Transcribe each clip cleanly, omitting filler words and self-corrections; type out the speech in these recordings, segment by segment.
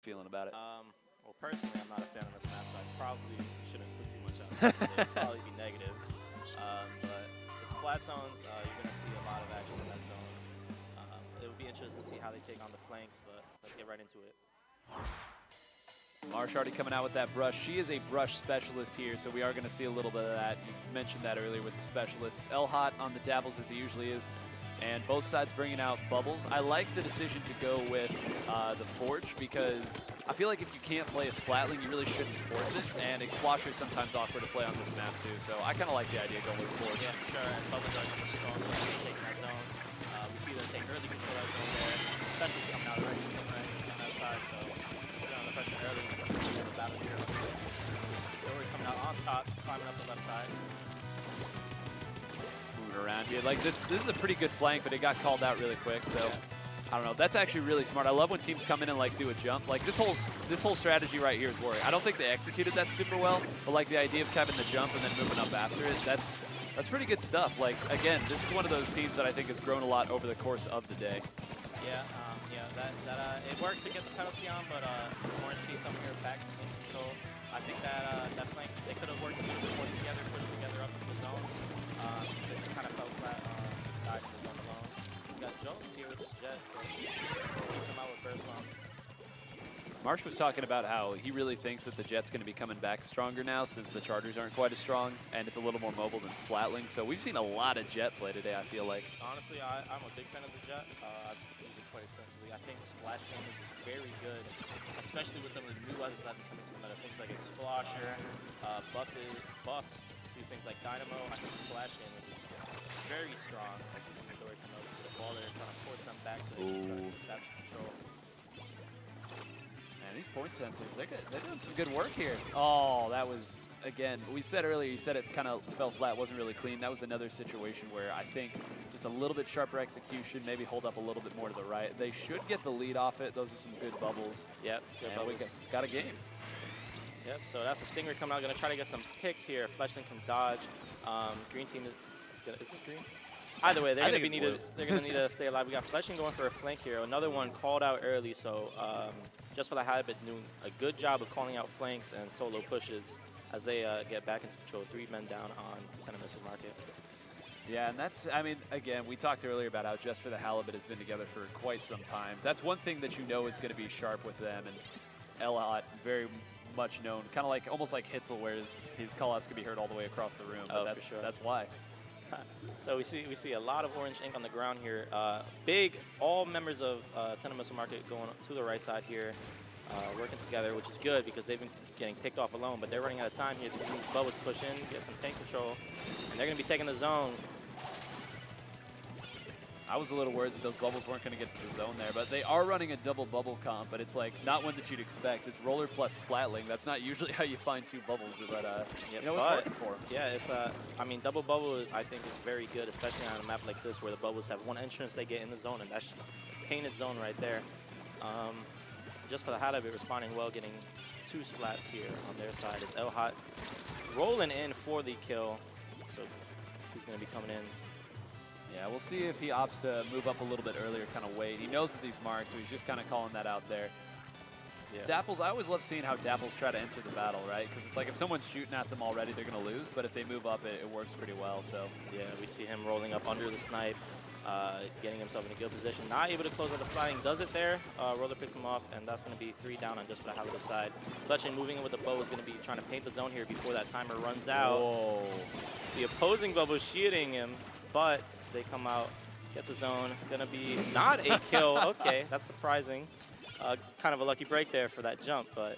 feeling about it? Well, personally, I'm not a fan of this map, so I probably shouldn't put too much out there. It'd probably be negative. But the splat zones, you're going to see a lot of action in that zone. It would be interesting to see how they take on the flanks, but let's get right into it. Marsh already coming out with that brush. She is a brush specialist here, so we are going to see a little bit of that. You mentioned that earlier with the specialists. Hot on the dabbles as he usually is, and both sides bringing out bubbles. I like the decision to go with the Forge because I feel like if you can't play a Splatling, you really shouldn't force it, and Explosion is sometimes awkward to play on this map too, so I kind of like the idea of going with Forge. Yeah, for sure, and bubbles are number strong, so he's taking that zone. We see them take early control of that zone there. Specials coming out already, still right on that side, so put on the pressure early. We have a battle here. Dory coming out on top, climbing up the left side. Moving around here. Like this is a pretty good flank, but it got called out really quick, so Yeah. I don't know. That's actually really smart. I love when teams come in and like do a jump. Like this whole strategy right here is working. I don't think they executed that super well, but like the idea of having the jump and then moving up after it, that's pretty good stuff. Like again, this is one of those teams that I think has grown a lot over the course of the day. Yeah, it worked to get the penalty on, but Orange Team coming here back in control. I think that flank, they could have worked a little bit more together, pushed together up into the zone. They just kind of fell flat, died in the zone alone. We got Jones here with the Jets, but he's going to come out with burst bombs. Marsh was talking about how he really thinks that the Jet's going to be coming back stronger now since the Chargers aren't quite as strong and it's a little more mobile than Splatling. So we've seen a lot of Jet play today, I feel like. Honestly, I'm a big fan of the Jet. I've used it quite extensively. I think splash damage is very good, especially with some of the new weapons that have been coming to the meta. Things like Explosher, buffs to things like Dynamo. I think splash damage is very strong as we see the Dory come out with the ball there, trying to force them back so they can start establishing control. Man, these point sensors, they're doing some good work here. Oh, that was, again, we said earlier, you said it kind of fell flat, wasn't really clean. That was another situation where I think just a little bit sharper execution, maybe hold up a little bit more to the right. They should get the lead off it. Those are some good bubbles. Yep, good and bubbles. we got a game. Yep, so that's a Stinger coming out. Going to try to get some picks here. Fletchling can dodge. Green team is this green? Either way, they're going to need to stay alive. We got Fletchling going for a flank here. Another one called out early, so just for the Halibut doing a good job of calling out flanks and solo pushes as they get back into control. 3 men down on Tentamissile Market. Yeah, and that's, I mean, again, we talked earlier about how Just for the Halibut has been together for quite some time. That's one thing that you know is going to be sharp with them, and Elhot, very much known, kind of like, almost like Hitzel, where his call-outs can be heard all the way across the room. Oh, that's, for sure. That's why. So we see a lot of orange ink on the ground here. All members of Tentamissile Market going to the right side here, working together, which is good because they've been getting picked off alone, but they're running out of time here to use bubbles to push in, get some tank control, and they're going to be taking the zone. I was a little worried that those bubbles weren't going to get to the zone there, but they are running a double bubble comp, but it's like not one that you'd expect. It's roller plus splatling. That's not usually how you find 2 bubbles, but you know, it's working for them. Yeah, it's I mean, double bubble I think is very good, especially on a map like this where the bubbles have one entrance they get in the zone, and that's painted zone right there. Just for the Halibut responding well, getting 2 splats here on their side is Elhot rolling in for the kill, so he's going to be coming in. Yeah, we'll see if he opts to move up a little bit earlier, kind of wait. He knows that these marks, so he's just kind of calling that out there. Yeah. Dapples, I always love seeing how Dapples try to enter the battle, right? Because it's like if someone's shooting at them already, they're going to lose. But if they move up, it works pretty well. So yeah, we see him rolling up under the snipe, getting himself in a good position. Not able to close out the sliding. Does it there. Roller picks him off, and that's going to be 3 down on Just for the Halibut side. Fletchling moving in with the bow is going to be trying to paint the zone here before that timer runs out. Whoa. The opposing bubble shielding him, but they come out, get the zone. Going to be not a kill. Okay, that's surprising. Kind of a lucky break there for that jump, but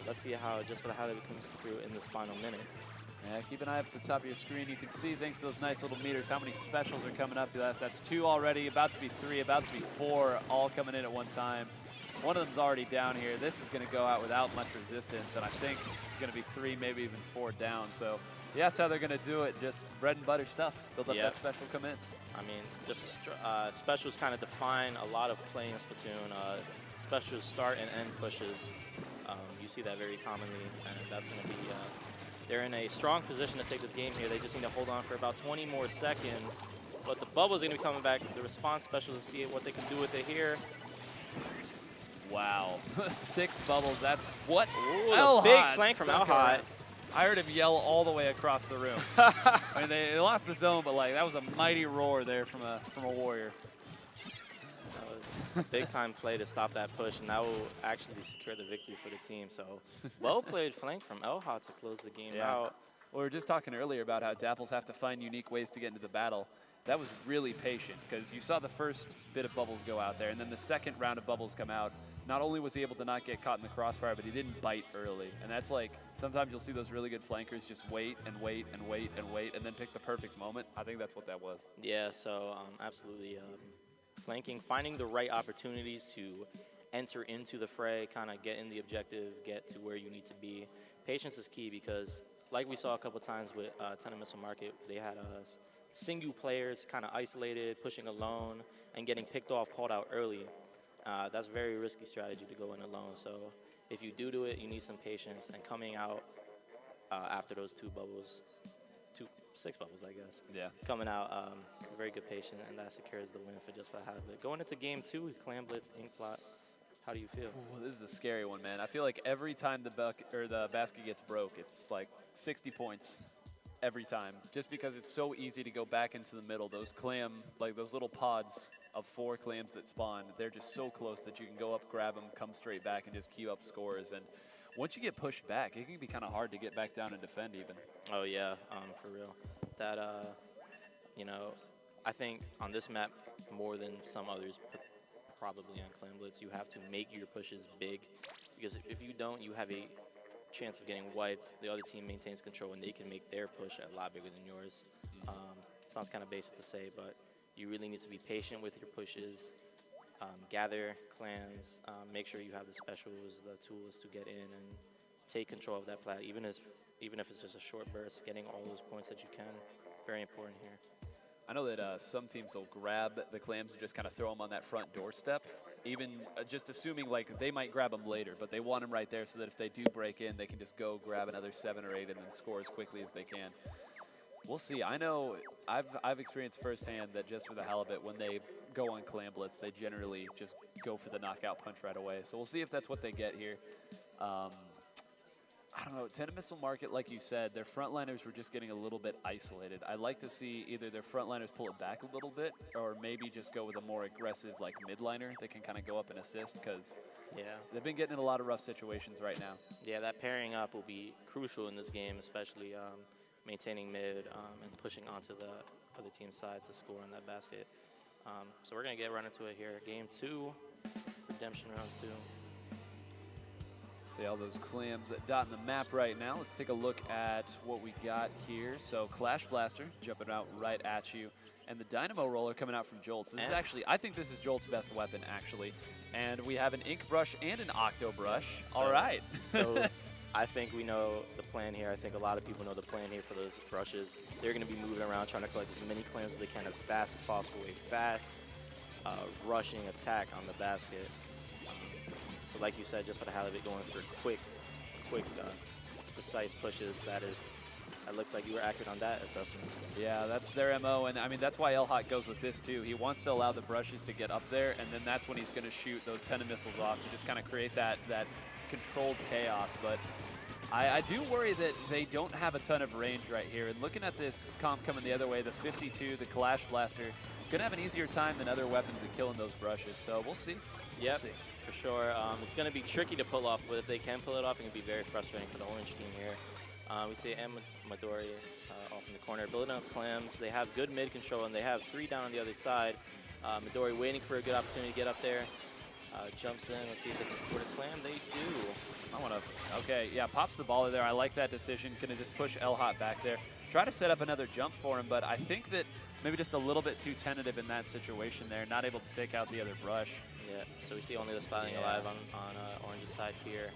let's see how Just for the Halibut comes through in this final minute. Yeah, keep an eye up at the top of your screen. You can see, thanks to those nice little meters, how many specials are coming up. That's 2 already, about to be 3, about to be 4, all coming in at one time. One of them's already down here. This is going to go out without much resistance, and I think it's going to be 3, maybe even 4 down. So yeah, that's how they're going to do it. Just bread and butter stuff. Build up that special, come in. I mean, just specials kind of define a lot of play in Splatoon. Specials start and end pushes. You see that very commonly, and that's going to be, they're in a strong position to take this game here. They just need to hold on for about 20 more seconds. But the bubble's going to be coming back. The response specialists see what they can do with it here. Wow. Wow. 6 bubbles. That's what? Ooh, a big flank from Halibut. I heard him yell all the way across the room. I mean, they lost the zone, but like that was a mighty roar there from a warrior. That was a big-time play to stop that push, and that will actually secure the victory for the team. So, well-played flank from Halibut to close the game out. Well, we were just talking earlier about how Dapples have to find unique ways to get into the battle. That was really patient, because you saw the first bit of bubbles go out there, and then the second round of bubbles come out. Not only was he able to not get caught in the crossfire, but he didn't bite early. And that's like, sometimes you'll see those really good flankers just wait and wait and wait and wait, and then pick the perfect moment. I think that's what that was. Yeah, so absolutely flanking, finding the right opportunities to enter into the fray, kind of get in the objective, get to where you need to be. Patience is key because, like we saw a couple times with Tentamissile Market, they had single players kind of isolated, pushing alone, and getting picked off, called out early. That's a very risky strategy to go in alone. So if you do it, you need some patience. And coming out after those 2 bubbles, 6 bubbles, I guess. Yeah. Coming out, very good patience, and that secures the win for Just for Halibut. Going into game 2, Clan Blitz, Ink Plot. How do you feel? Ooh, this is a scary one, man. I feel like every time the basket gets broke, it's like 60 points every time, just because it's so easy to go back into the middle. Those clam, like those little pods of 4 clams that spawn, they're just so close that you can go up, grab them, come straight back, and just queue up scores. And once you get pushed back, it can be kind of hard to get back down and defend even. Oh yeah, for real. That you know, I think on this map more than some others, probably on Clan Blitz, you have to make your pushes big, because if you don't, you have a chance of getting wiped. The other team maintains control, and they can make their push a lot bigger than yours. Sounds kind of basic to say, but you really need to be patient with your pushes, gather clams, make sure you have the specials, the tools to get in and take control of that plat, even if it's just a short burst, getting all those points that you can. Very important here. I know that some teams will grab the clams and just kind of throw them on that front doorstep, even just assuming like they might grab them later, but they want them right there so that if they do break in, they can just go grab another 7 or 8 and then score as quickly as they can. We'll see. I know I've experienced firsthand that just for the Halibut, when they go on Clan Blitz, they generally just go for the knockout punch right away. So we'll see if that's what they get here. I don't know, Tentamissile Market, like you said, their frontliners were just getting a little bit isolated. I'd like to see either their frontliners pull it back a little bit, or maybe just go with a more aggressive like midliner that can kind of go up and assist, because they've been getting in a lot of rough situations right now. Yeah, that pairing up will be crucial in this game, especially maintaining mid and pushing onto the other team's side to score on that basket. So we're going to get right into it here. Game 2, Redemption Round 2. See all those clams dotting the map right now. Let's take a look at what we got here. So Clash Blaster jumping out right at you, and the Dynamo Roller coming out from Jolts. This is actually, I think this is Jolt's best weapon, actually. And we have an Ink Brush and an Octo Brush. So, all right. So I think we know the plan here. I think a lot of people know the plan here for those brushes. They're going to be moving around trying to collect as many clams as they can as fast as possible. A fast rushing attack on the basket. So like you said, just for the Halibut, going for quick, precise pushes. That looks like you were accurate on that assessment. Yeah, that's their MO, and I mean that's why Halibut goes with this too. He wants to allow the brushes to get up there, and then that's when he's going to shoot those Tentamissiles off to just kind of create that controlled chaos. But I do worry that they don't have a ton of range right here. And looking at this comp coming the other way, the 52, the Clash Blaster, going to have an easier time than other weapons at killing those brushes. So we'll see. Yep, we'll see. For sure. It's going to be tricky to pull off, but if they can pull it off, it can be very frustrating for the orange team here. We see Midori off in the corner, building up clams. They have good mid control, and they have 3 down on the other side. Midori waiting for a good opportunity to get up there. Jumps in. Let's see if they can score the clam. They do. Okay, yeah, pops the baller there. I like that decision. Going to just push Halibut back there. Try to set up another jump for him, but I think that maybe just a little bit too tentative in that situation there, not able to take out the other brush. Yeah, so we see only the Spotting alive on Orange's side here,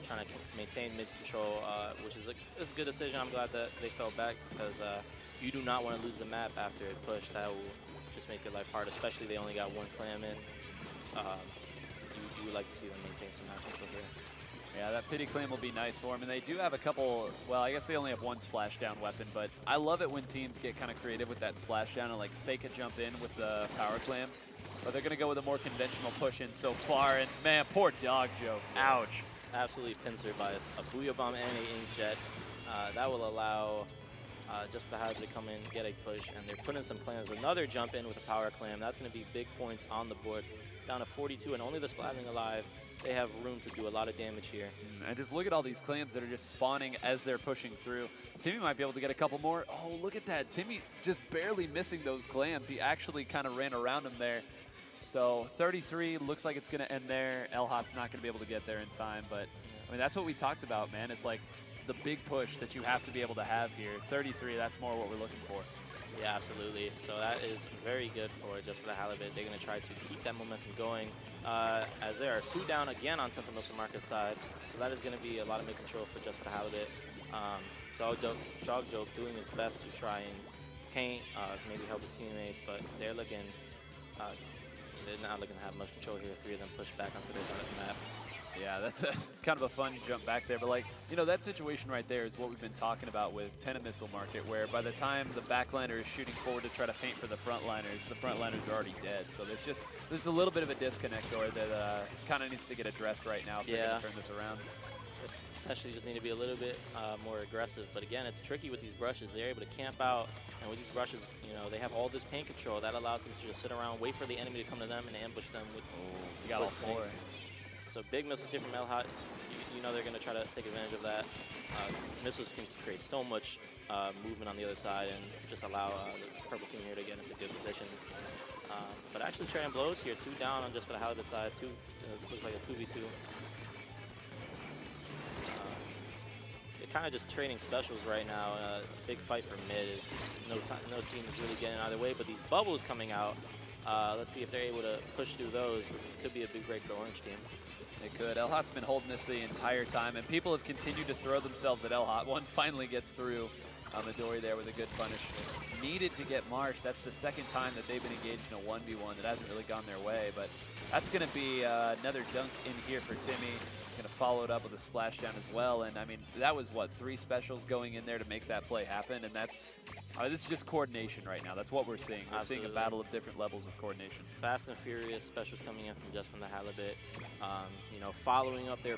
trying to maintain mid control, which is a good decision. I'm glad that they fell back, because you do not want to lose the map after it pushed. That will just make your life hard, especially they only got 1 clam in. You would like to see them maintain some map control here. Yeah, that Pity Clam will be nice for him. And they do have a couple, well, I guess they only have 1 splashdown weapon, but I love it when teams get kind of creative with that splashdown and like fake a jump in with the Power Clam. but they're going to go with a more conventional push in so far. And man, poor Dog Joe. Ouch. It's absolutely pincered by a Booyah Bomb and a Inkjet. That will allow just for the Halibut to come in, get a push, and they're putting some clams. Another jump in with a power clam. That's going to be big points on the board. Down to 42, and only the Splatling alive. They have room to do a lot of damage here. And just look at all these clams that are just spawning as they're pushing through. Timmy might be able to get a couple more. Oh, look at that. Timmy just barely missing those clams. He actually kind of ran around him there. So 33 looks like it's going to end there. L-Hot's not going to be able to get there in time, but I mean, that's what we talked about, man. It's like the big push that you have to be able to have here. 33, that's more what we're looking for. Yeah, absolutely. So that is very good for just for the Halibut. They're going to try to keep that momentum going as there are 2 down again on Tentamissile Market's side. So that is going to be a lot of mid-control for just for the Halibut. Dog Joke doing his best to try and paint, maybe help his teammates, but they're looking, they're not looking to have much control here. 3 of them push back onto their side of the map. Yeah, that's kind of a fun jump back there. But, like, you know, that situation right there is what we've been talking about with Tentamissile Market, where by the time the backliner is shooting forward to try to paint for the frontliners are already dead. So there's a little bit of a disconnect there that kind of needs to get addressed right now if they're going to turn this around. Potentially just need to be a little bit more aggressive. But again, it's tricky with these brushes. They're able to camp out, and with these brushes, you know, they have all this paint control. That allows them to just sit around, wait for the enemy to come to them, and ambush them with so got all 4. So big missiles here from L-Hot. You know they're going to try to take advantage of that. Missiles can create so much movement on the other side and just allow the purple team here to get into good position. But actually trading blows here, 2 down on just for the Halibut side. This looks like a 2v2. They're kind of just trading specials right now. Big fight for mid. No team is really getting either way, but these bubbles coming out. Let's see if they're able to push through those. This could be a big break for Orange team. It could. L-Hot's been holding this the entire time, and people have continued to throw themselves at L-Hot. One finally gets through Midori there with a good punish. Needed to get Marsh. That's the second time that they've been engaged in a 1v1 that hasn't really gone their way, but that's going to be another dunk in here for Timmy. Going to follow it up with a splashdown as well, and I mean, that was, what, 3 specials going in there to make that play happen, and that's... this is just coordination right now. That's what we're seeing. We're seeing a battle of different levels of coordination. Fast and furious specials coming in from the Halibut. You know, following up their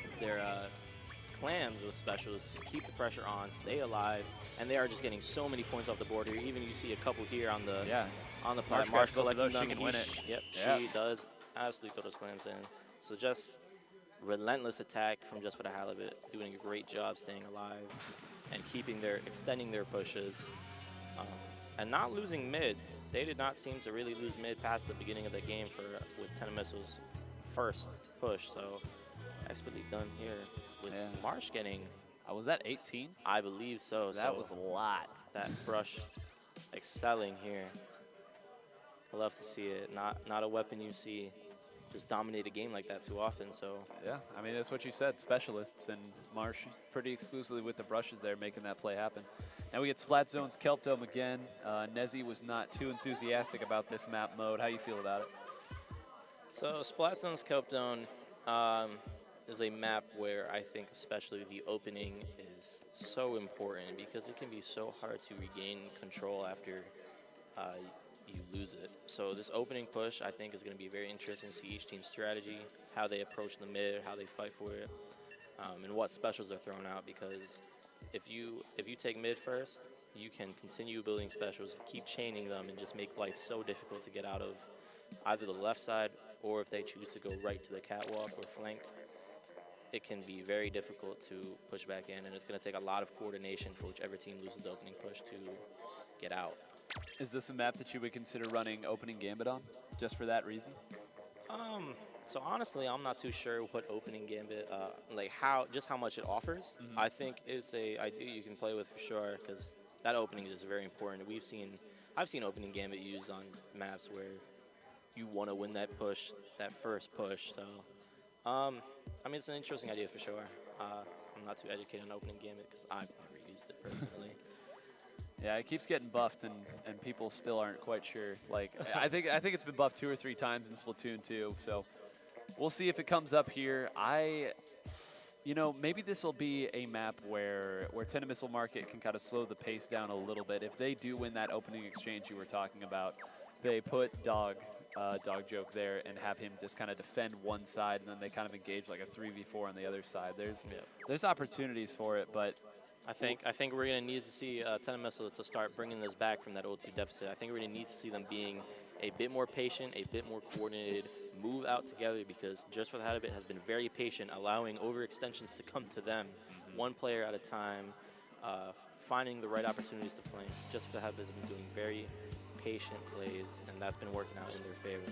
clams with specials to keep the pressure on, stay alive, and they are just getting so many points off the board here. Even you see a couple here on the play. Marsh collecting them. She can win it. Yep, she does absolutely throw those clams in. So just relentless attack from just for the Halibut, doing a great job staying alive and extending their pushes. And not losing mid. They did not seem to really lose mid past the beginning of the game with Tentamissile's first push. So expertly done here with Marsh getting. Was that 18? I believe so. That was a lot. That brush excelling here. I love to see it. Not a weapon you see just dominate a game like that too often. So yeah, I mean, that's what you said, specialists, and Marsh pretty exclusively with the brushes there making that play happen. Now we get Splat Zone's Kelp Dome again. Nezzy was not too enthusiastic about this map mode. How you feel about it? So Splat Zone's Kelp Dome is a map where I think especially the opening is so important because it can be so hard to regain control after you lose it. So this opening push, I think, is going to be very interesting to see each team's strategy, how they approach the mid, how they fight for it, and what specials are thrown out. Because if you take mid first, you can continue building specials, keep chaining them, and just make life so difficult to get out of either the left side or if they choose to go right to the catwalk or flank. It can be very difficult to push back in, and it's going to take a lot of coordination for whichever team loses the opening push to get out. Is this a map that you would consider running opening Gambit on, just for that reason? So honestly, I'm not too sure what opening Gambit, just how much it offers. Mm-hmm. I think it's a idea you can play with for sure, because that opening is very important. I've seen opening Gambit used on maps where you want to win that push, that first push. So, I mean, it's an interesting idea for sure. I'm not too educated on opening Gambit because I've never used it personally. Yeah, it keeps getting buffed, and people still aren't quite sure. Like, I think it's been buffed 2 or 3 times in Splatoon 2, so we'll see if it comes up here. You know, maybe this will be a map where Tentamissile Market can kind of slow the pace down a little bit. If they do win that opening exchange you were talking about, they put Dog dog joke there and have him just kind of defend one side, and then they kind of engage like a 3v4 on the other side. There's opportunities for it, but I think we're going to need to see Tentamissile to start bringing this back from that O2 deficit. I think we're going to need to see them being a bit more patient, a bit more coordinated, move out together, because Just for the Halibut has been very patient, allowing overextensions to come to them, one player at a time, finding the right opportunities to flank. Just for the Halibut has been doing very patient plays, and that's been working out in their favor.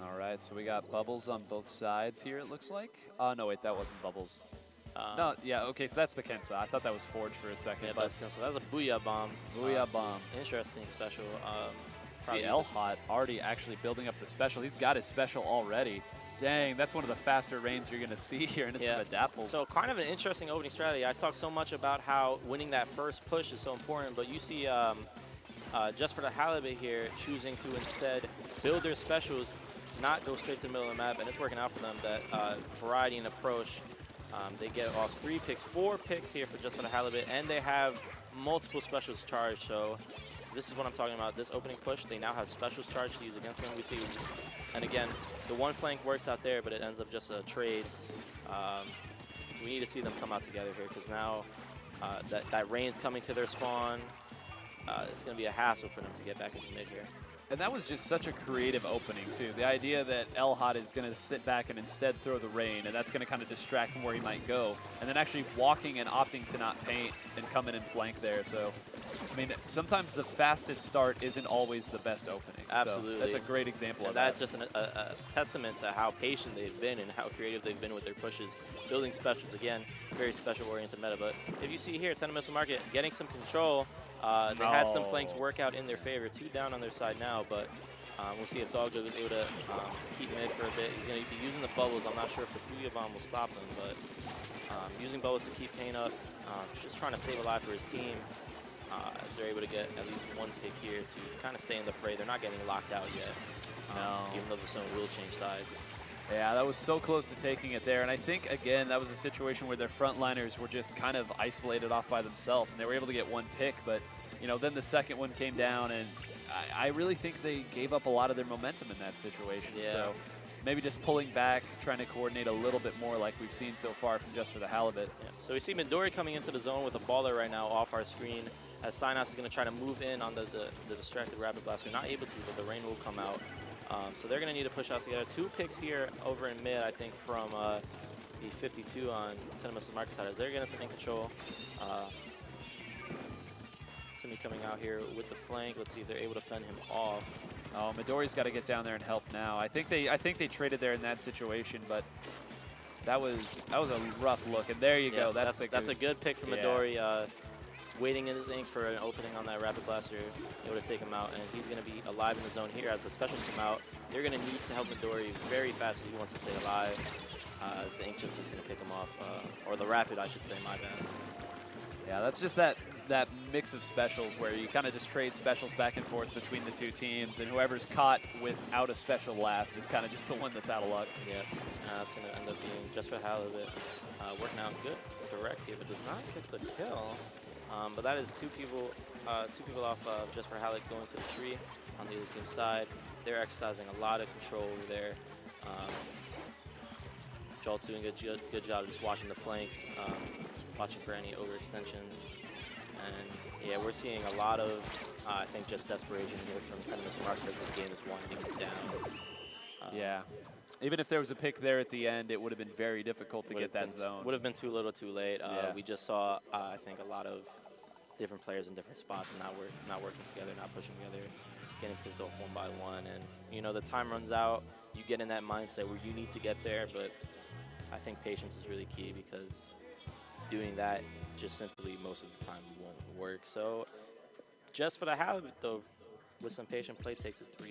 All right, so we got bubbles on both sides here, it looks like. Oh, no, wait, that wasn't bubbles. No, yeah, okay, so that's the Kensa. I thought that was Forge for a second. Yeah, that's Kensa. That was a Booyah Bomb. Booyah Bomb. Interesting special. See, L-Hot already actually building up the special. He's got his special already. Dang, that's one of the faster reigns you're going to see here, and it's from the Dapple. So kind of an interesting opening strategy. I talked so much about how winning that first push is so important, but you see Just for the Halibut here choosing to instead build their specials, not go straight to the middle of the map, and it's working out for them. That variety and approach. They get off 3 picks, 4 picks here for Just for the Halibut, and they have multiple specials charged. So this is what I'm talking about. This opening push, they now have specials charged to use against them. We see, and again, the one flank works out there, but it ends up just a trade. We need to see them come out together here, because now that rain's coming to their spawn. It's going to be a hassle for them to get back into mid here. And that was just such a creative opening, too. The idea that L-Hot is going to sit back and instead throw the rain, and that's going to kind of distract from where he might go. And then actually walking and opting to not paint and come in and flank there. So, I mean, sometimes the fastest start isn't always the best opening. Absolutely. So that's a great example of that. That's just a testament to how patient they've been and how creative they've been with their pushes. Building specials, again, very special-oriented meta. But if you see here, Tentamissile Market getting some control. They had some flanks work out in their favor. 2 down on their side now, but we'll see if Dog Joe is able to keep mid for a bit. He's going to be using the bubbles. I'm not sure if the Booyah Bomb will stop him, but using bubbles to keep pain up, just trying to stay alive for his team, as they're able to get at least 1 pick here to kind of stay in the fray. They're not getting locked out yet, even though the zone will change sides. Yeah, that was so close to taking it there. And I think, again, that was a situation where their frontliners were just kind of isolated off by themselves, and they were able to get 1 pick. But, you know, then the second one came down, and I really think they gave up a lot of their momentum in that situation. Yeah. So maybe just pulling back, trying to coordinate a little bit more like we've seen so far from Just for the Halibut. Yeah. So we see Midori coming into the zone with a baller right now off our screen, as Synapse is going to try to move in on the distracted Rapid Blaster. Not able to, but the rain will come out. So they're going to need to push out together. 2 picks here over in mid, I think, from the 52 on Tentamissile Market side, as they're getting some in control. Simi coming out here with the flank. Let's see if they're able to fend him off. Oh, Midori's got to get down there and help now. I think they traded there in that situation, but that was a rough look. And there you go. That's a good pick from Midori. Waiting in his ink for an opening on that Rapid Blaster, able to take him out, and he's going to be alive in the zone here as the specials come out. They're going to need to help Midori very fast if he wants to stay alive, as the Ink is just going to pick him off, or the Rapid, I should say, my bad. Yeah, that's just that mix of specials where you kind of just trade specials back and forth between the 2 teams, and whoever's caught without a special last is kind of just the one that's out of luck. Yeah, that's going to end up being Just for the Halibut. Working out good, correct here, but does not get the kill. But that is 2 people off of Just for Halibut going to the tree on the other team's side. They're exercising a lot of control over there. Jolt's doing a good job just watching the flanks, watching for any overextensions. And yeah, we're seeing a lot of, I think, just desperation here from Tentamissile Market as this game is winding down. Yeah. Even if there was a pick there at the end, it would have been very difficult to get that zone. Would have been too little too late. We just saw, I think, a lot of different players in different spots and not working together, not pushing together, getting picked off 1 by 1. And, you know, the time runs out. You get in that mindset where you need to get there, but I think patience is really key, because doing that just simply most of the time won't work. So Just for the Halibut, though, with some patient play, takes it 3.